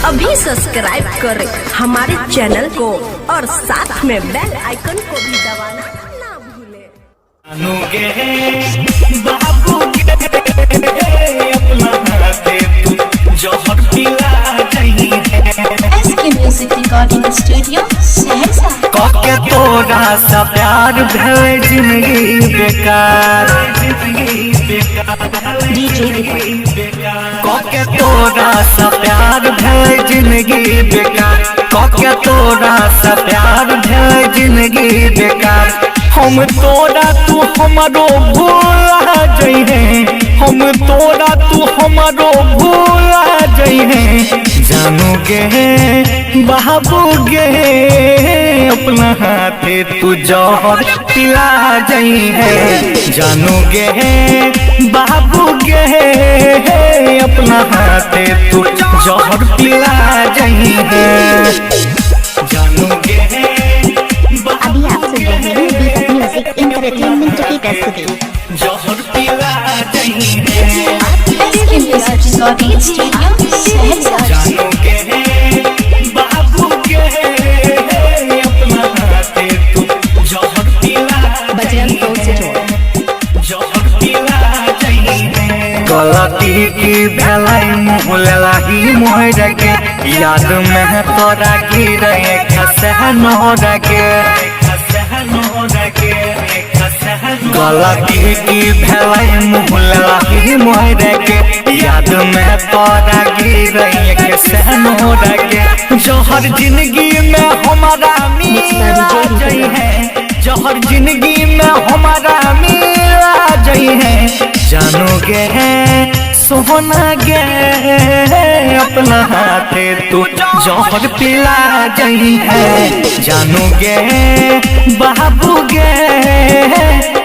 अभी सब्सक्राइब करें हमारे चैनल को और साथ में बेल आइकन को भी दबाना ना भूलें। SK music recording studio Saharsa. के तोरा सा प्यार भले जिंदगी बेकार के तोरा सा प्यार भले जिंदगी बेकार के तोरा सा प्यार भले जिंदगी बेकार। हम तोरा तू हमारो भूला जइहे हम तोरा तू हमारो भूला जइहे जानू गे बाबू गे अपना हाथे तू जौहर पिला जइहे जानू गे बाबू गे अपना हाथे तू जौहर पिला जइहे जानू गे। अभी आप सुन रहे हैं दीपक म्यूजिक एंटरटेनमेंट की प्रस्तुति। जौहर पिला जइहे SK music recording studio Saharsa. जानू गे बाबू गे अपना हाथे तू जौहर पिला जौहर पिला जइहे। गलती की भलाई मुँह ललाही मोहर के याद में तोरा गिरे खसहन के गलती की भलाई मुँह ललाही मोहर के याद में तोरा गिरे खसहन के जौहर जिंदगी में हमारा मिला जइहे जौहर जिंदगी में हमारा मिला जइहे जानू गे सोना गे अपना हाथे तू जौहर पिला जइहे जानू गे बाबू गे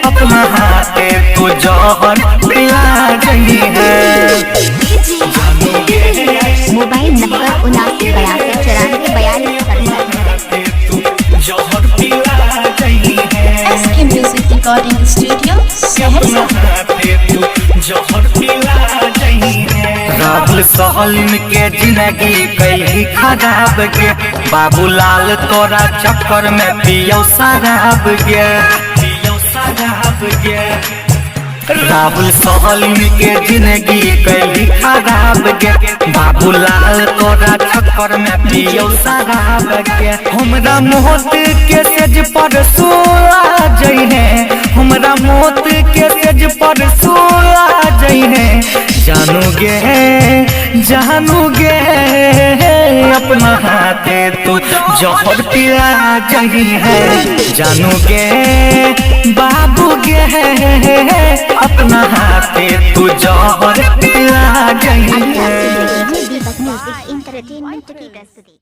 अपना हाथे तू जौहर पिला जइहे जानू गे मोबाइल नंबर 79829442 जौहर पिला जइहे। SK music recording studio Saharsa. Rahul सहलिन के जिंदगी कई खराब के बाबूलाल तोरा चक्कर में पियो शराब गे राहुल सहलिन के जिंदगी कई खराब गे बाबूलाल तोरा चक्कर में पियो शराब गे हमरा मौत के सेज पर सोला जइहे हमरा मौत के सेज पर सोला जइहे जानू गे अपना हाथे तू जौहर पिला जइहे जानू गे बाबू गे अपना हाथे तू जौहर पिला जइहे। दीपक म्यूजिक एंटरटेनमेंट की प्रस्तुति।